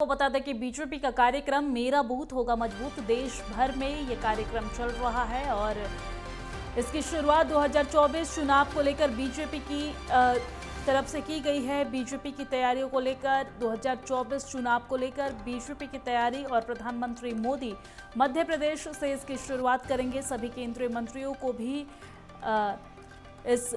को बता दें कि बीजेपी का कार्यक्रम मेरा बूथ होगा मजबूत देश भर में ये कार्यक्रम चल रहा है और इसकी शुरुआत 2024 चुनाव को लेकर बीजेपी की तरफ से की गई है। बीजेपी की तैयारियों को लेकर 2024 चुनाव को लेकर बीजेपी की तैयारी और प्रधानमंत्री मोदी मध्य प्रदेश से इसकी शुरुआत करेंगे। सभी केंद्रीय मंत्रियों को भी इस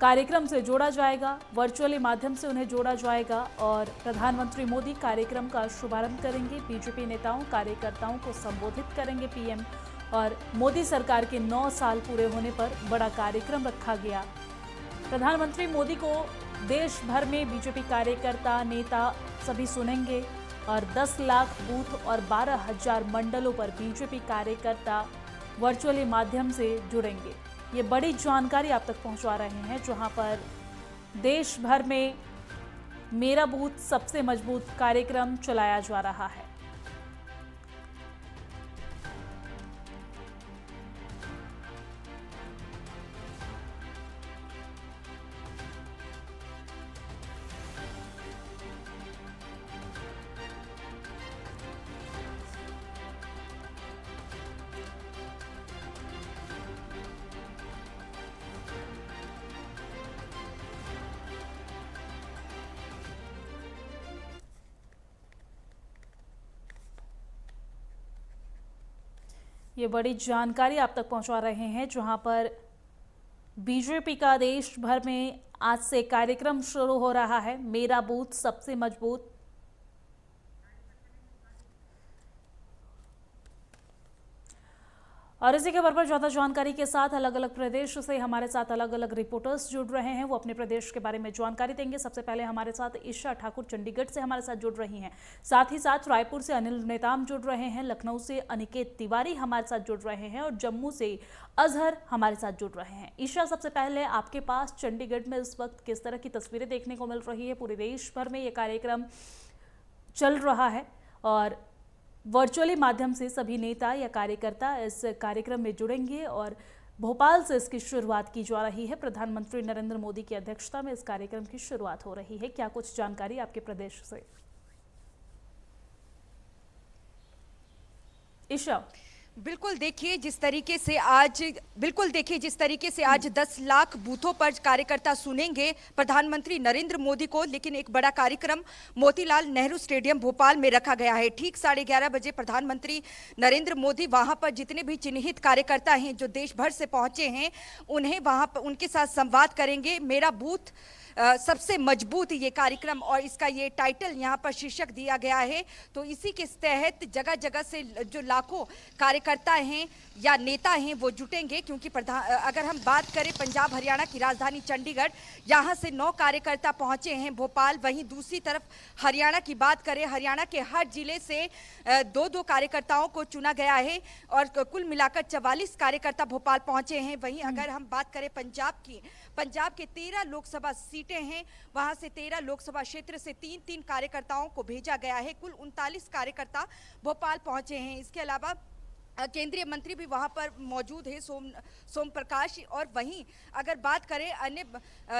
कार्यक्रम से जोड़ा जाएगा, वर्चुअली माध्यम से उन्हें जोड़ा जाएगा और प्रधानमंत्री मोदी कार्यक्रम का शुभारंभ करेंगे। बीजेपी नेताओं कार्यकर्ताओं को संबोधित करेंगे पीएम और मोदी सरकार के 9 साल पूरे होने पर बड़ा कार्यक्रम रखा गया। प्रधानमंत्री मोदी को देश भर में बीजेपी कार्यकर्ता नेता सभी सुनेंगे और 10 लाख बूथ और 12,000 मंडलों पर बीजेपी कार्यकर्ता वर्चुअली माध्यम से जुड़ेंगे। ये बड़ी जानकारी आप तक पहुंचा रहे हैं, जहां पर देश भर में मेरा बूथ सबसे मजबूत कार्यक्रम चलाया जा रहा है। ये बड़ी जानकारी आप तक पहुंचा रहे हैं, जहां पर बीजेपी का देश भर में आज से कार्यक्रम शुरू हो रहा है, मेरा बूथ सबसे मजबूत। और इसी खबर पर ज्यादा जानकारी के साथ अलग अलग प्रदेश से हमारे साथ अलग अलग रिपोर्टर्स जुड़ रहे हैं, वो अपने प्रदेश के बारे में जानकारी देंगे। सबसे पहले हमारे साथ ईशा ठाकुर चंडीगढ़ से हमारे साथ जुड़ रही हैं, साथ ही साथ रायपुर से अनिल नेताम जुड़ रहे हैं, लखनऊ से अनिकेत तिवारी हमारे साथ जुड़ रहे हैं और जम्मू से अजहर हमारे साथ जुड़ रहे हैं। ईशा, सबसे पहले आपके पास चंडीगढ़ में इस वक्त किस तरह की तस्वीरें देखने को मिल रही है? पूरे देश भर में ये कार्यक्रम चल रहा है और वर्चुअली माध्यम से सभी नेता या कार्यकर्ता इस कार्यक्रम में जुड़ेंगे और भोपाल से इसकी शुरुआत की जा रही है। प्रधानमंत्री नरेंद्र मोदी की अध्यक्षता में इस कार्यक्रम की शुरुआत हो रही है। क्या कुछ जानकारी आपके प्रदेश से? ईशा, बिल्कुल देखिए जिस तरीके से आज 10 लाख बूथों पर कार्यकर्ता सुनेंगे प्रधानमंत्री नरेंद्र मोदी को, लेकिन एक बड़ा कार्यक्रम मोतीलाल नेहरू स्टेडियम भोपाल में रखा गया है। ठीक 11:30 बजे प्रधानमंत्री नरेंद्र मोदी वहां पर जितने भी चिन्हित कार्यकर्ता हैं जो देश भर से पहुंचे हैं उन्हें वहां पर उनके साथ संवाद करेंगे। मेरा बूथ सबसे मजबूत ये कार्यक्रम और इसका ये टाइटल यहाँ पर शीर्षक दिया गया है। तो इसी के तहत जगह जगह से जो लाखों कार्यकर्ता हैं या नेता हैं वो जुटेंगे, क्योंकि अगर हम बात करें पंजाब हरियाणा की राजधानी चंडीगढ़, यहाँ से 9 कार्यकर्ता पहुँचे हैं भोपाल। वहीं दूसरी तरफ हरियाणा की बात करें, हरियाणा के हर जिले से 2-2 कार्यकर्ताओं को चुना गया है और कुल मिलाकर 44 कार्यकर्ता भोपाल पहुँचे हैं। वहीं अगर हम बात करें पंजाब के 13 लोकसभा सीटें हैं, वहां से 13 लोकसभा क्षेत्र से 3-3 कार्यकर्ताओं को भेजा गया है। कुल 39 कार्यकर्ता भोपाल पहुंचे हैं। इसके अलावा केंद्रीय मंत्री भी वहां पर मौजूद है, सोम प्रकाश। और वहीं अगर बात करें अन्य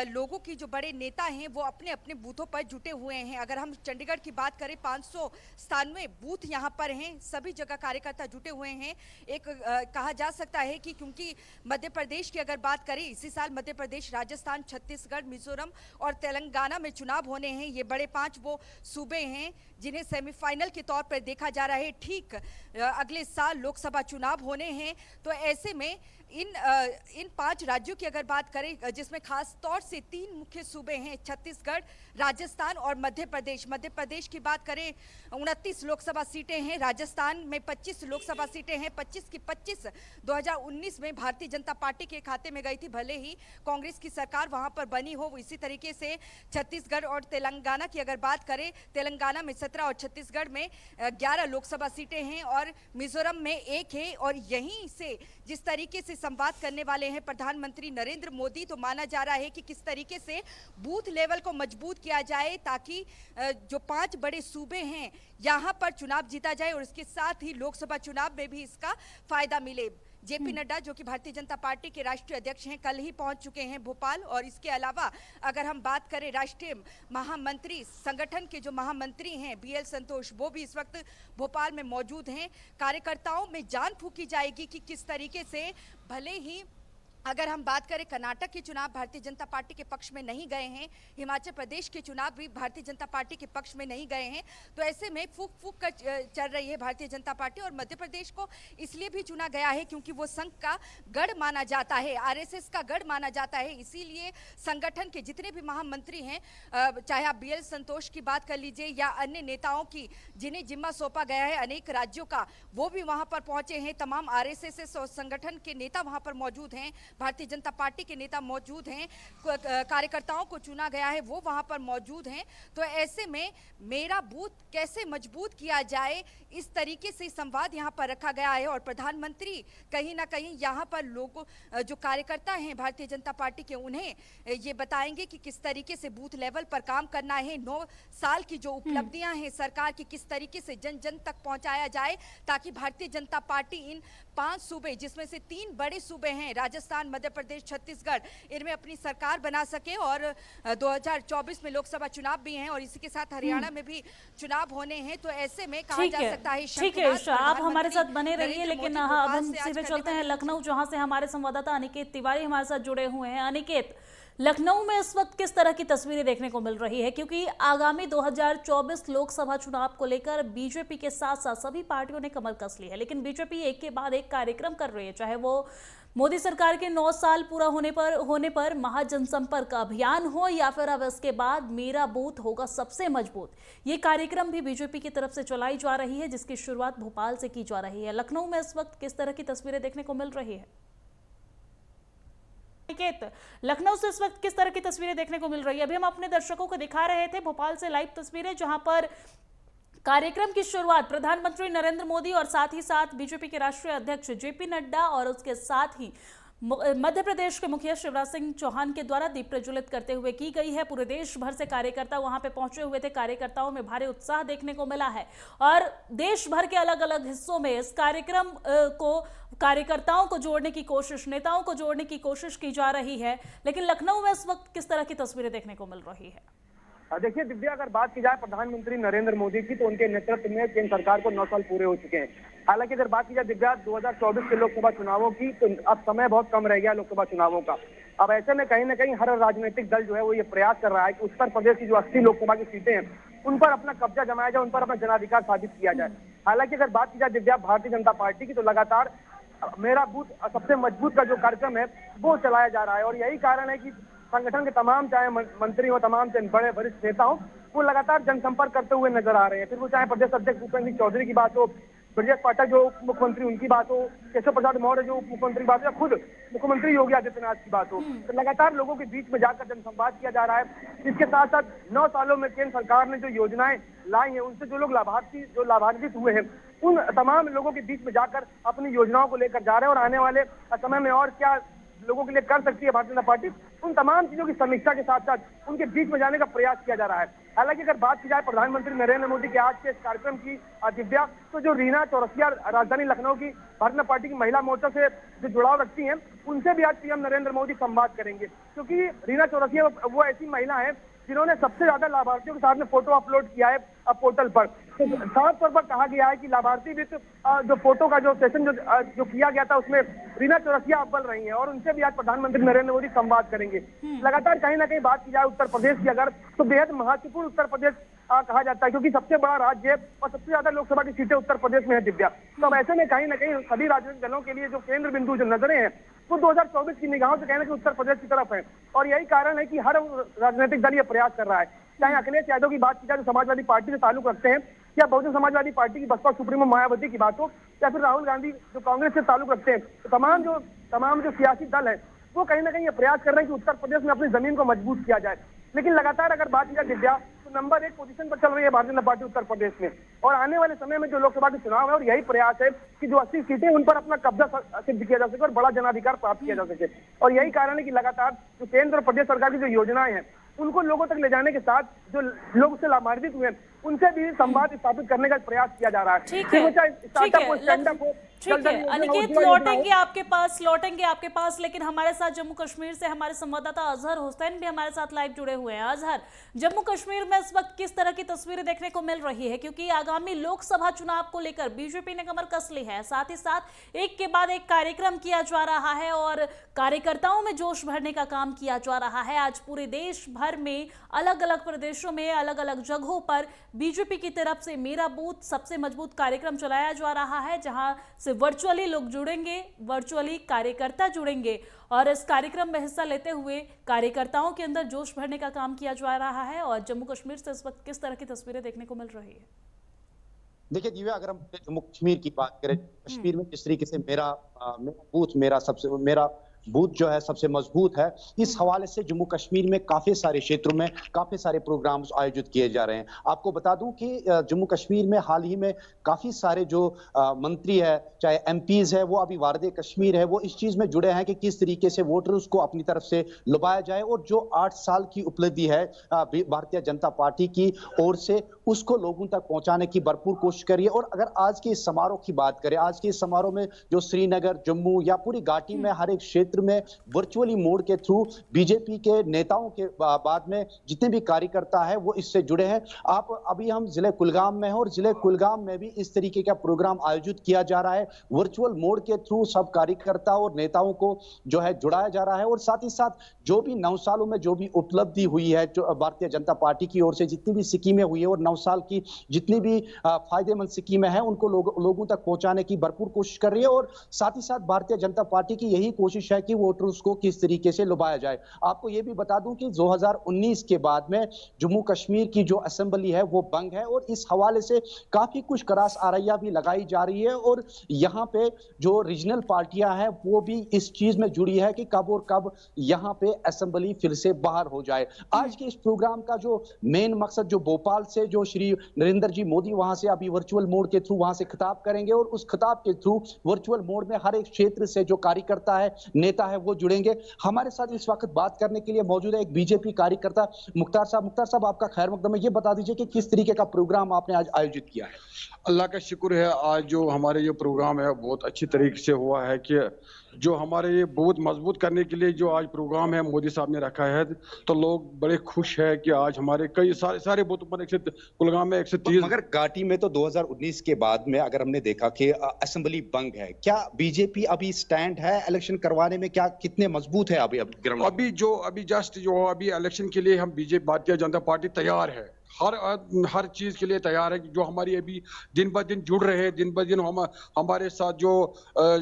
लोगों की, जो बड़े नेता हैं वो अपने अपने बूथों पर जुटे हुए हैं। अगर हम चंडीगढ़ की बात करें 597 बूथ यहां पर हैं, सभी जगह कार्यकर्ता जुटे हुए हैं। एक कहा जा सकता है कि क्योंकि मध्य प्रदेश की अगर बात करें, इसी साल मध्य प्रदेश, राजस्थान, छत्तीसगढ़, मिजोरम और तेलंगाना में चुनाव होने हैं। ये बड़े 5 वो सूबे हैं जिन्हें सेमीफाइनल के तौर पर देखा जा रहा है। ठीक अगले साल लोकसभा चुनाव होने हैं, तो ऐसे में इन 5 राज्यों की अगर बात करें, जिसमें खास तौर से 3 मुख्य सूबे हैं, छत्तीसगढ़, राजस्थान और मध्य प्रदेश। मध्य प्रदेश की बात करें 29 लोकसभा सीटें हैं, राजस्थान में 25 लोकसभा सीटें हैं। 25 की 25 2019 में भारतीय जनता पार्टी के खाते में गई थी, भले ही कांग्रेस की सरकार वहां पर बनी हो। इसी तरीके से छत्तीसगढ़ और तेलंगाना की अगर बात करें, तेलंगाना में 17 और छत्तीसगढ़ में 11 लोकसभा सीटें हैं और मिजोरम में 1 है। और यहीं से जिस तरीके से संवाद करने वाले हैं प्रधानमंत्री नरेंद्र मोदी, तो माना जा रहा है कि किस तरीके से बूथ लेवल को मजबूत किया जाए ताकि जो 5 बड़े सूबे हैं यहां पर चुनाव जीता जाए और इसके साथ ही लोकसभा चुनाव में भी इसका फायदा मिले। जेपी नड्डा जो कि भारतीय जनता पार्टी के राष्ट्रीय अध्यक्ष हैं, कल ही पहुंच चुके हैं भोपाल। और इसके अलावा अगर हम बात करें राष्ट्रीय महामंत्री, संगठन के जो महामंत्री हैं बीएल संतोष, वो भी इस वक्त भोपाल में मौजूद हैं। कार्यकर्ताओं में जान फूंकी जाएगी कि किस तरीके से, भले ही अगर हम बात करें कर्नाटक के चुनाव भारतीय जनता पार्टी के पक्ष में नहीं गए हैं, हिमाचल प्रदेश के चुनाव भी भारतीय जनता पार्टी के पक्ष में नहीं गए हैं, तो ऐसे में फूक फूक कर चल रही है भारतीय जनता पार्टी। और मध्य प्रदेश को इसलिए भी चुना गया है क्योंकि वो संघ का गढ़ माना जाता है, आरएसएस का गढ़ माना जाता है। इसीलिए संगठन के जितने भी महामंत्री हैं, चाहे आप बीएल संतोष की बात कर लीजिए या अन्य नेताओं की जिन्हें जिम्मा सौंपा गया है अनेक राज्यों का, वो भी वहां पर पहुंचे हैं। तमाम आरएसएस और संगठन के नेता वहां पर मौजूद हैं, भारतीय जनता पार्टी के नेता मौजूद हैं, कार्यकर्ताओं को चुना गया है वो वहां पर मौजूद हैं। तो ऐसे में मेरा बूथ कैसे मजबूत किया जाए, इस तरीके से संवाद यहां पर रखा गया है। और प्रधानमंत्री कहीं ना कहीं यहां पर लोगों, जो कार्यकर्ता हैं भारतीय जनता पार्टी के, उन्हें ये बताएंगे कि किस तरीके से बूथ लेवल पर काम करना है। 9 साल की जो उपलब्धियां हैं सरकार की, किस तरीके से जन जन तक पहुंचाया जाए, ताकि भारतीय जनता पार्टी इन 5 सूबे, जिसमें से 3 बड़े सूबे हैं राजस्थान, मध्य प्रदेश, छत्तीसगढ़, इनमें अपनी सरकार बना सके। और 2024 में लोकसभा चुनाव भी हैं और इसी के साथ हरियाणा में भी चुनाव होने हैं। तो ऐसे में कहा जा सकता है, ठीक है ईशा, आप हमारे साथ बने रहिए। लेकिन अब हम सीधे चलते हैं लखनऊ, जहां से हमारे संवाददाता अनिकेत तिवारी हमारे साथ जुड़े हुए हैं। अनिकेत, लखनऊ में इस वक्त किस तरह की तस्वीरें देखने को मिल रही है, क्योंकि आगामी 2024 लोकसभा चुनाव को लेकर बीजेपी के साथ साथ सभी पार्टियों ने कमर कस ली है, लेकिन बीजेपी एक के बाद एक कार्यक्रम कर रही है, चाहे वो मोदी सरकार के 9 साल पूरा होने पर महाजनसंपर्क अभियान हो या फिर अब इसके बाद मेरा बूथ होगा सबसे मजबूत। ये कार्यक्रम भी बीजेपी की तरफ से चलाई जा रही है, जिसकी शुरुआत भोपाल से की जा रही है। लखनऊ में इस वक्त किस तरह की तस्वीरें देखने को मिल रही है? अनिकेत, लखनऊ से इस वक्त किस तरह की तस्वीरें देखने को मिल रही है? अभी हम अपने दर्शकों को दिखा रहे थे भोपाल से लाइव तस्वीरें, जहां पर कार्यक्रम की शुरुआत प्रधानमंत्री नरेंद्र मोदी और साथ ही साथ बीजेपी के राष्ट्रीय अध्यक्ष जेपी नड्डा और उसके साथ ही मध्य प्रदेश के मुखिया शिवराज सिंह चौहान के द्वारा दीप प्रज्वलित करते हुए की गई है। पूरे देश भर से कार्यकर्ता वहां पे पहुंचे हुए थे, कार्यकर्ताओं में भारी उत्साह देखने को मिला है और देश भर के अलग अलग हिस्सों में इस कार्यक्रम को, कार्यकर्ताओं को जोड़ने की कोशिश, नेताओं को जोड़ने की कोशिश की जा रही है। लेकिन लखनऊ में इस वक्त किस तरह की तस्वीरें देखने को मिल रही है? देखिए दिव्या, अगर बात की जाए प्रधानमंत्री नरेंद्र मोदी की, तो उनके नेतृत्व में केंद्र सरकार को 9 साल पूरे हो चुके हैं। हालांकि अगर बात की जाए दिव्या 2024 के लोकसभा चुनावों की, तो अब समय बहुत कम रह गया लोकसभा चुनावों का। अब ऐसे में कहीं ना कहीं हर राजनीतिक दल जो है वो ये प्रयास कर रहा है कि उत्तर प्रदेश की जो 80 लोकसभा की सीटें हैं उन पर अपना कब्जा जमाया जाए, उन पर अपना जनाधिकार साबित किया जाए। हालांकि अगर बात की जाए दिव्या भारतीय जनता पार्टी की, तो लगातार मेरा बूथ सबसे मजबूत का जो कार्यक्रम है वो चलाया जा रहा है। और यही कारण है कि संगठन के तमाम, चाहे मंत्री हो, तमाम बड़े वरिष्ठ नेता हो, वो लगातार जनसंपर्क करते हुए नजर आ रहे हैं। फिर वो चाहे प्रदेश अध्यक्ष भूपेंद्र सिंह चौधरी की बात हो, ब्रजेश पाठक जो उप मुख्यमंत्री उनकी बात हो, केशव प्रसाद मौर्य जो उप मुख्यमंत्री बात हो, या खुद मुख्यमंत्री योगी आदित्यनाथ की बात हो, तो लगातार लोगों के बीच में जाकर जनसंवाद किया जा रहा है। इसके साथ साथ 9 सालों में केंद्र सरकार ने जो योजनाएं लाई हैं, उनसे जो लोग लाभान्वित हुए हैं, उन तमाम लोगों के बीच में जाकर अपनी योजनाओं को लेकर जा रहे हैं। और आने वाले समय में और क्या लोगों के लिए कर सकती है भारतीय जनता पार्टी, उन तमाम चीजों की समीक्षा के साथ साथ उनके बीच में जाने का प्रयास किया जा रहा है। हालांकि अगर बात की जाए प्रधानमंत्री नरेंद्र मोदी के आज के इस कार्यक्रम की, दिव्या, तो जो रीना चौरसिया राजधानी लखनऊ की भारतीय जनता पार्टी की महिला मोर्चा से जो जुड़ाव रखती हैं, उनसे भी आज पीएम नरेंद्र मोदी संवाद करेंगे। क्योंकि रीना चौरसिया वो ऐसी महिला है जिन्होंने सबसे ज्यादा लाभार्थियों के साथ में फोटो अपलोड किया है पोर्टल पर। तो साफ तौर पर कहा गया है कि लाभार्थी वित्त जो फोटो का जो सेशन जो किया गया था, उसमें रीना चौरसिया अव्वल रही हैं और उनसे भी आज प्रधानमंत्री नरेंद्र मोदी संवाद करेंगे। लगातार कहीं ना कहीं बात की जाए उत्तर प्रदेश की अगर, तो बेहद महत्वपूर्ण उत्तर प्रदेश कहा जाता है, क्योंकि सबसे बड़ा राज्य है और सबसे ज्यादा लोकसभा की सीटें उत्तर प्रदेश में है दिव्या। तो अब ऐसे में कहीं ना कहीं सभी राजनीतिक दलों के लिए जो केंद्र बिंदु, जो नजरें हैं, वो 2024 की निगाहों से कहना कि उत्तर प्रदेश की तरफ है। और यही कारण है कि हर राजनीतिक दल ये प्रयास कर रहा है, चाहे अखिलेश यादव की बात की जाए जो समाजवादी पार्टी से ताल्लुक रखते हैं, या बहुजन समाजवादी पार्टी की बसपा सुप्रीमो मायावती की बात हो, या फिर राहुल गांधी जो कांग्रेस से ताल्लुक रखते हैं, तो तमाम जो सियासी दल है वो कहीं ना कहीं ये प्रयास कर रहे हैं कि उत्तर प्रदेश में अपनी जमीन को मजबूत किया जाए। लेकिन लगातार अगर बात की जाए दिव्या, तो नंबर 1 पोजीशन पर चल रही है भारतीय जनता पार्टी उत्तर प्रदेश में। और आने वाले समय में जो लोकसभा के चुनाव है, और यही प्रयास है कि जो 80 सीटें उन पर अपना कब्जा सिद्ध किया जा सके और बड़ा जनाधिकार प्राप्त किया जा सके। और यही कारण है कि लगातार जो केंद्र और प्रदेश सरकार की जो योजनाएं हैं, उनको लोगों तक ले जाने के साथ जो लोग उससे लाभान्वित हुए हैं, उनसे भी संवाद स्थापित करने का प्रयास किया जा रहा है। ठीक है, स्टार्टअप हो, स्टैंडअप हो, ठीक है अनिकेत, लौटेंगे आपके पास, लेकिन हमारे साथ जम्मू कश्मीर से हमारे संवाददाता अजहर हुसैन भी हमारे साथ लाइव जुड़े हुए हैं। अजहर, जम्मू कश्मीर में इस वक्त किस तरह की तस्वीरें देखने को मिल रही है, क्योंकि आगामी लोकसभा चुनाव को लेकर बीजेपी ने कमर कस ली है, साथ ही साथ एक के बाद एक कार्यक्रम किया जा रहा है और कार्यकर्ताओं में जोश भरने का काम किया जा रहा है। आज पूरे देश भर में अलग अलग प्रदेशों में अलग अलग जगहों पर बीजेपी की तरफ से मेरा बूथ सबसे मजबूत कार्यक्रम चलाया जा रहा है, जहां से वर्चुअली लोग जुड़ेंगे, वर्चुअली कार्यकर्ता जुड़ेंगे और इस कार्यक्रम में हिस्सा लेते हुए कार्यकर्ताओं के अंदर जोश भरने का काम किया जा रहा है। और जम्मू कश्मीर से इस वक्त किस तरह की तस्वीरें देखने को मिल रही है? देखिए दिव्या, अगर हम जम्मू कश्मीर की बात करें, कश्मीर में जिस तरीके से मेरा बूथ जो है सबसे मजबूत है, इस हवाले से जम्मू कश्मीर में काफी सारे क्षेत्रों में काफी सारे प्रोग्राम्स आयोजित किए जा रहे हैं। आपको बता दूं कि जम्मू कश्मीर में हाल ही में काफी सारे जो मंत्री है, चाहे एमपीज है, वो अभी वारदे कश्मीर है, वो इस चीज में जुड़े हैं कि किस तरीके से वोटर्स को अपनी तरफ से लुभाया जाए और जो 8 साल की उपलब्धि है भारतीय जनता पार्टी की ओर से, उसको लोगों तक पहुंचाने की भरपूर कोशिश करिए। और अगर आज के इस समारोह की बात करें, आज के इस समारोह में जो श्रीनगर, जम्मू या पूरी घाटी में हर एक क्षेत्र में वर्चुअली मोड के थ्रू बीजेपी के नेताओं के बाद में जितने भी कार्यकर्ता है वो इससे जुड़े हैं। अभी हम जिले कुलगाम में हैं और जिले कुलगाम में भी इस तरीके का प्रोग्राम आयोजित किया जा रहा है। वर्चुअल मोड के थ्रू सब कार्यकर्ता और नेताओं को जो है जुड़ाया जा रहा है और साथ ही साथ जो भी 9 सालों में जो भी उपलब्धि हुई है जो भारतीय जनता पार्टी की ओर से, जितनी भी स्कीमें हुई है और 9 साल की जितनी भी फायदेमंद स्कीमें हैं, उनको लोगों तक पहुंचाने की भरपूर कोशिश कर रही है। और साथ ही साथ भारतीय जनता पार्टी की यही कोशिश है कि वोटर्स को किस तरीके से लुभाया जाए। आपको यह भी बता दूं कि 2019 के बाद में जम्मू कश्मीर की जो असेंबली है वो बंद है और इस हवाले से काफी कुछ करास आरैया भी लगाई जा रही है और यहाँ पे जो रीजनल पार्टियां हैं वो भी इस चीज में जुड़ी है कि कब और कब यहाँ पे असेंबली फिर से बाहर हो जाए। आज के इस प्रोग्राम का जो मेन मकसद, जो भोपाल से जो श्री नरेंद्र जी मोदी वहां से अभी वर्चुअल मोड के थ्रू वहां से खिताब करेंगे और उस खिताब के थ्रू वर्चुअल मोड में हर एक क्षेत्र से जो कार्यकर्ता है, नेता है, वो जुड़ेंगे। हमारे साथ इस वक्त बात करने के लिए मौजूद है एक बीजेपी कार्यकर्ता मुख्तार साहब। मुख्तार साहब, आपका खैर मकदम है, ये बता दीजिए कि किस तरीके का प्रोग्राम आपने आज आयोजित किया है? अल्लाह का शुक्र है, आज जो हमारे ये प्रोग्राम है बहुत अच्छी तरीके से हुआ है कि जो हमारे ये बूथ मजबूत करने के लिए जो आज प्रोग्राम है मोदी साहब ने रखा है, तो लोग बड़े खुश है कि आज हमारे कई सारे बूथ पर कुलगाम में 130। मगर घाटी में तो 2019 के बाद में अगर हमने देखा कि असेंबली बंद है, क्या बीजेपी अभी स्टैंड है इलेक्शन करवाने में? क्या कितने मजबूत है अभी अभी इलेक्शन के लिए हम बीजेपी भारतीय जनता पार्टी तैयार है, हर चीज के लिए तैयार है। जो हमारी अभी दिन ब दिन जुड़ रहे हैं, दिन ब दिन हमारे साथ जो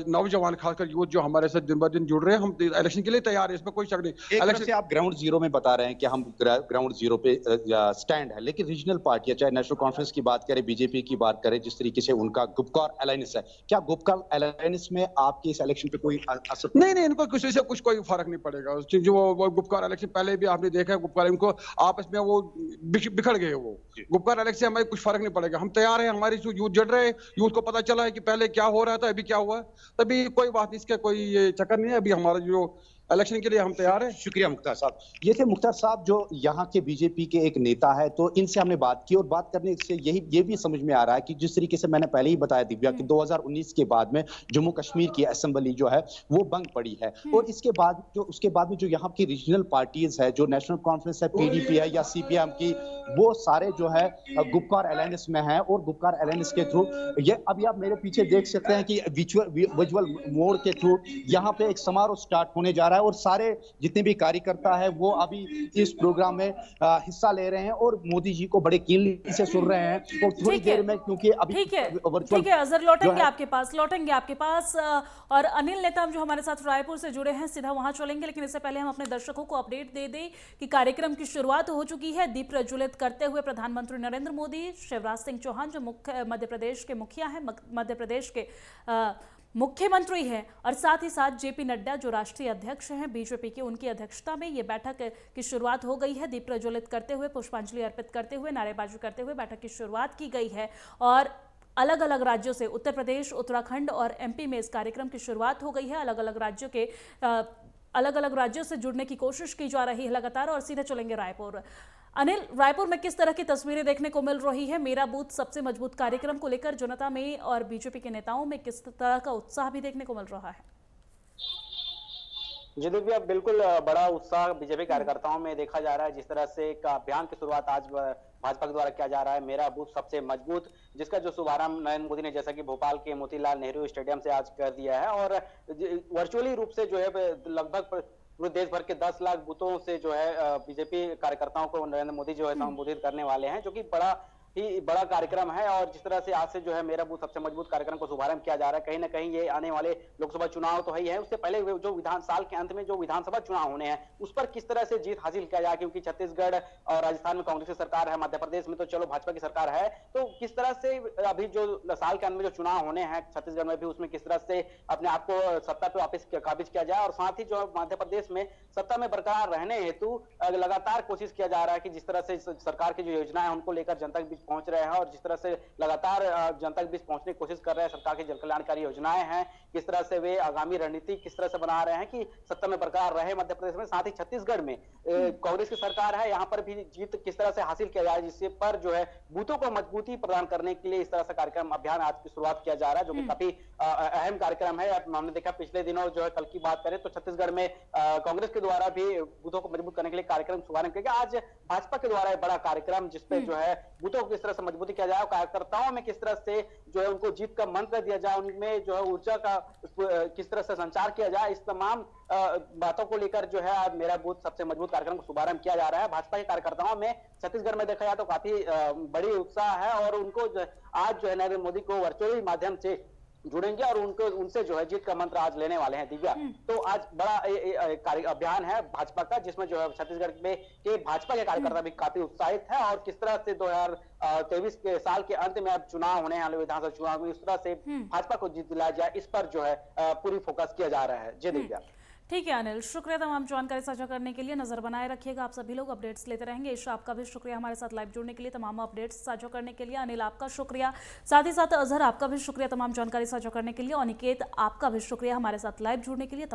नौजवान खासकर यूथ जो हमारे साथ दिन ब दिन जुड़ रहे हैं, हम इलेक्शन के लिए तैयार है, इसमें कोई शक नहीं। इलेक्शन से आप ग्राउंड जीरो में बता रहे हैं कि हम ग्राउंड जीरो पे स्टैंड है, लेकिन रीजनल पार्टियां, चाहे नेशनल कॉन्फ्रेंस की बात करें, बीजेपी की बात करें, जिस तरीके से उनका गुपकार अलायंस है, क्या गुपकार अलायंस में आपके इस इलेक्शन पे कोई असर? नहीं, इनको किसी से कुछ कोई फर्क नहीं पड़ेगा। जो गुपकार इलेक्शन पहले भी आपने देखा है, गुपकार इनको आपस में वो बिखर गए, वो गुपकार इलेक्शन से हमें कुछ फर्क नहीं पड़ेगा। हम तैयार हैं, हमारी यूथ जड़ रहे हैं, यूथ को पता चला है कि पहले क्या हो रहा था, अभी क्या हुआ, तभी कोई बात नहीं, इसका कोई ये चक्कर नहीं है। अभी हमारा जो इलेक्शन के लिए हम तैयार हैं। शुक्रिया मुख्तार साहब। ये थे मुख्तार साहब जो यहाँ के बीजेपी के एक नेता है, तो इनसे हमने बात की और बात करने से ये भी समझ में आ रहा है कि जिस तरीके से मैंने पहले ही बताया दिव्या कि 2019 के बाद में जम्मू कश्मीर की असेंबली जो है वो बंद पड़ी है और उसके बाद में जो यहाँ की रीजनल पार्टीज है, जो नेशनल कॉन्फ्रेंस है, पीडीपी है या सीपीएम की, वो सारे जो है गुपकार अलायंस में है और गुपकार अलायंस के थ्रू ये अभी आप मेरे पीछे देख सकते हैं कि विजुअल मोड के थ्रू यहाँ पे एक समारोह स्टार्ट होने जा रहा है और सारे जितने भी कार्यकर्ता है वो अभी इस प्रोग्राम में हिस्सा ले रहे हैं और मोदी जी को बड़े कीमती से सुन रहे हैं। और थोड़ी देर में, क्योंकि अभी ठीक है अजहर, लौटेंगे आपके पास और अनिल नेता जो हमारे साथ रायपुर से जुड़े हैं सीधा वहां चलेंगे, लेकिन इससे पहले हम अपने दर्शकों को अपडेट दे दें कि कार्यक्रम की शुरुआत हो चुकी है। दीप प्रज्वलित करते हुए प्रधानमंत्री नरेंद्र मोदी, शिवराज सिंह चौहान जो मध्य प्रदेश के मुखिया हैं, मध्य प्रदेश के मुख्यमंत्री हैं, और साथ ही साथ जेपी नड्डा जो राष्ट्रीय अध्यक्ष हैं बीजेपी के, उनकी अध्यक्षता में ये बैठक की शुरुआत हो गई है। दीप प्रज्वलित करते हुए, पुष्पांजलि अर्पित करते हुए, नारेबाजी करते हुए बैठक की शुरुआत की गई है और अलग अलग राज्यों से, उत्तर प्रदेश, उत्तराखंड और एमपी में इस कार्यक्रम की शुरुआत हो गई है। अलग अलग राज्यों से जुड़ने की कोशिश की जा रही है लगातार। और सीधे चलेंगे रायपुर। अनिल, रायपुर में किस तरह की तस्वीरें देखने को मिल रही है? मेरा बूथ सबसे मजबूत कार्यक्रम को लेकर जनता में और बीजेपी के नेताओं में किस तरह का उत्साह भी देखने को मिल रहा है? जी दिव्या, बिल्कुल बड़ा उत्साह बीजेपी कार्यकर्ताओं में देखा जा रहा है। जिस तरह से एक अभियान की शुरुआत आज भाजपा के द्वारा किया जा रहा है, मेरा बूथ सबसे मजबूत, जिसका जो शुभारंभ नरेंद्र मोदी ने जैसा कि भोपाल के मोतीलाल नेहरू स्टेडियम से आज कर दिया है और वर्चुअली रूप से जो है लगभग पूरे देश भर के 10 लाख बूथों से जो है बीजेपी कार्यकर्ताओं को नरेंद्र मोदी जो है संबोधित करने वाले हैं, जो कि बड़ा कार्यक्रम है। और जिस तरह से आज से जो है मेरा बूथ सबसे मजबूत कार्यक्रम को शुभारंभ किया जा रहा है, कहीं ना कहीं ये आने वाले लोकसभा चुनाव तो ही है, उससे पहले जो साल के अंत में जो विधानसभा चुनाव होने हैं उस पर किस तरह से जीत हासिल किया जाए, क्योंकि छत्तीसगढ़ और राजस्थान में कांग्रेस की सरकार है, मध्य प्रदेश में तो चलो भाजपा की सरकार है, तो किस तरह से अभी जो साल के अंत में जो चुनाव होने हैं छत्तीसगढ़ में भी, उसमें किस तरह से अपने आप को सत्ता पे वापस काबिज किया जाए और साथ ही जो मध्य प्रदेश में सत्ता में बरकरार रहने हेतु लगातार कोशिश किया जा रहा है कि जिस तरह से सरकार की जो योजनाएं उनको लेकर जनता के बीच पहुंच रहे हैं और जिस तरह से लगातार जनता के बीच पहुंचने की कोशिश कर रहे हैं, सरकार की जन कल्याणकारी योजनाएं हैं, किस तरह से वे आगामी रणनीति किस तरह से बना रहे हैं कि सत्ता में बरकरार रहे मध्य प्रदेश में। साथ ही छत्तीसगढ़ में कांग्रेस की सरकार है, यहाँ पर भी जीत किस तरह से हासिल किया जाए, जिससे पर जो है बूथों को मजबूती प्रदान करने के लिए इस तरह से कार्यक्रम अभियान आज की शुरुआत किया जा रहा है, जो कि काफी अहम कार्यक्रम है। हमने देखा पिछले दिनों जो है, कल की बात करें तो छत्तीसगढ़ में कांग्रेस के द्वारा भी बूथों को मजबूत करने के लिए कार्यक्रम शुभारंभ किया गया। आज भाजपा के द्वारा एक बड़ा कार्यक्रम जिसपे जो है बूथों को किस तरह से मजबूती किया जाए, कार्यकर्ताओं में किस तरह से जो है उनको जीत का मंत्र दिया जाए, उनमें जो है ऊर्जा का किस तरह से संचार किया जाए, इस तमाम बातों को लेकर जो है आज मेरा बूथ सबसे मजबूत कार्यक्रम को शुभारंभ किया जा रहा है। भाजपा के कार्यकर्ताओं में छत्तीसगढ़ में देखा जाए तो काफी बड़ी उत्साह है और उनको आज जो है नरेंद्र मोदी को वर्चुअली माध्यम से जुड़ेंगे और उनसे जो है जीत का मंत्र आज लेने वाले हैं दिव्या। तो आज बड़ा अभियान है भाजपा का, जिसमें जो है छत्तीसगढ़ में के भाजपा के कार्यकर्ता भी काफी उत्साहित है और किस तरह से 2023 के साल के अंत में अब चुनाव होने वाले विधानसभा चुनाव में इस तरह से भाजपा को जीत दिलाया जाए, इस पर जो है पूरी फोकस किया जा रहा है। जी दिव्या। ठीक है अनिल, शुक्रिया तमाम जानकारी साझा करने के लिए। नजर बनाए रखिएगा, आप सभी लोग अपडेट्स लेते रहेंगे। ईशा, आपका भी शुक्रिया हमारे साथ लाइव जुड़ने के लिए, तमाम अपडेट्स साझा करने के लिए। अनिल, आपका शुक्रिया, साथ ही साथ अजहर आपका भी शुक्रिया तमाम जानकारी साझा करने के लिए। और निकेत, आपका भी शुक्रिया हमारे साथ लाइव जुड़ने के लिए।